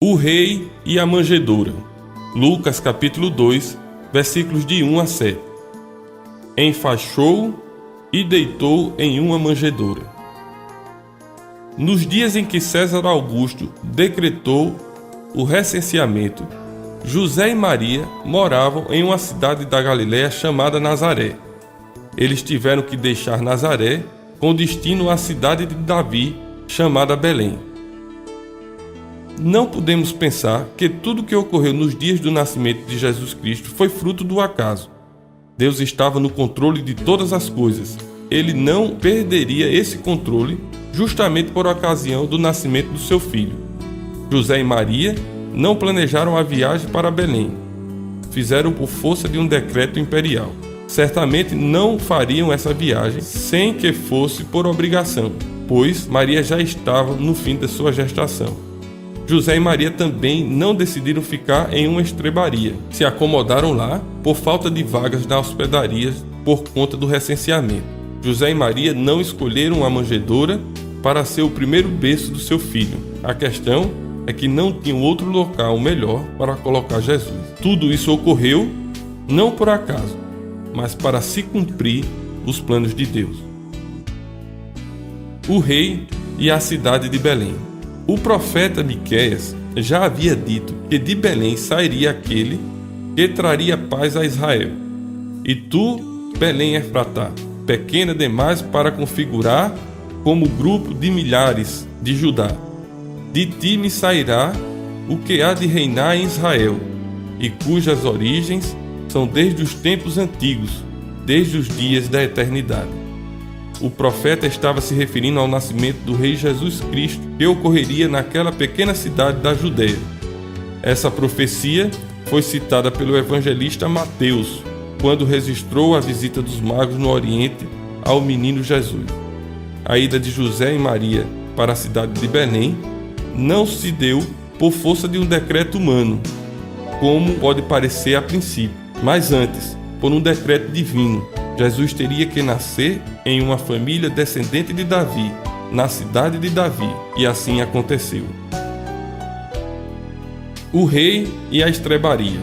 O rei e a manjedoura. Lucas capítulo 2, versículos de 1 a 7. Enfaixou-o e deitou em uma manjedoura. Nos dias em que César Augusto decretou o recenseamento, José e Maria moravam em uma cidade da Galiléia chamada Nazaré. Eles tiveram que deixar Nazaré com destino à cidade de Davi, chamada Belém. Não podemos pensar que tudo o que ocorreu nos dias do nascimento de Jesus Cristo foi fruto do acaso. Deus estava no controle de todas as coisas. Ele não perderia esse controle justamente por ocasião do nascimento do seu filho. José e Maria não planejaram a viagem para Belém. Fizeram por força de um decreto imperial. Certamente não fariam essa viagem sem que fosse por obrigação, pois Maria já estava no fim da sua gestação. José e Maria também não decidiram ficar em uma estrebaria. Se acomodaram lá por falta de vagas na hospedaria por conta do recenseamento. José e Maria não escolheram a manjedoura para ser o primeiro berço do seu filho. A questão é que não tinham outro local melhor para colocar Jesus. Tudo isso ocorreu não por acaso, mas para se cumprir os planos de Deus. O rei e a cidade de Belém. O profeta Miqueias já havia dito que de Belém sairia aquele que traria paz a Israel. E tu, Belém Efratá, pequena demais para configurar como grupo de milhares de Judá. De ti me sairá o que há de reinar em Israel, e cujas origens são desde os tempos antigos, desde os dias da eternidade. O profeta estava se referindo ao nascimento do rei Jesus Cristo, que ocorreria naquela pequena cidade da Judéia. Essa profecia foi citada pelo evangelista Mateus, quando registrou a visita dos magos no Oriente ao menino Jesus. A ida de José e Maria para a cidade de Belém não se deu por força de um decreto humano, como pode parecer a princípio, mas antes, por um decreto divino. Jesus teria que nascer em uma família descendente de Davi, na cidade de Davi, e assim aconteceu. O rei e a estrebaria.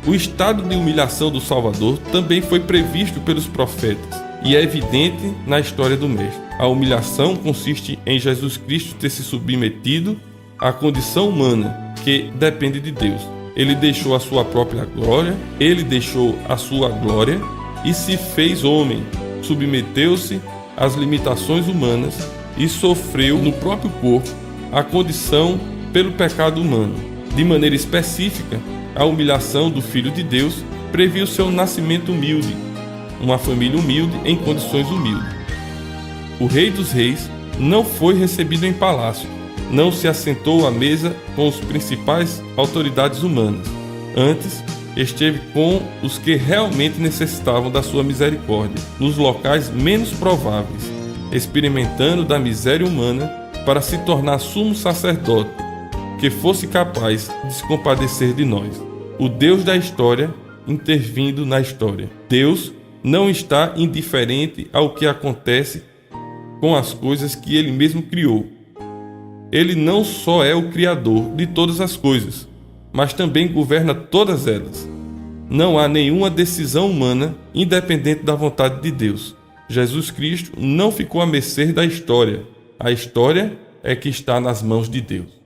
O estado de humilhação do Salvador também foi previsto pelos profetas e é evidente na história do Mestre. A humilhação consiste em Jesus Cristo ter se submetido à condição humana que depende de Deus. Ele deixou a sua própria glória, ele deixou a sua glória e se fez homem, submeteu-se às limitações humanas e sofreu no próprio corpo a condição pelo pecado humano. De maneira específica, a humilhação do Filho de Deus previu seu nascimento humilde, uma família humilde em condições humildes. O Rei dos Reis não foi recebido em palácio, não se assentou à mesa com as principais autoridades humanas. Antes, esteve com os que realmente necessitavam da sua misericórdia, nos locais menos prováveis, experimentando da miséria humana para se tornar sumo sacerdote, que fosse capaz de se compadecer de nós. O Deus da história intervindo na história. Deus não está indiferente ao que acontece com as coisas que Ele mesmo criou. Ele não só é o Criador de todas as coisas, mas também governa todas elas. Não há nenhuma decisão humana independente da vontade de Deus. Jesus Cristo não ficou à mercê da história. A história é que está nas mãos de Deus.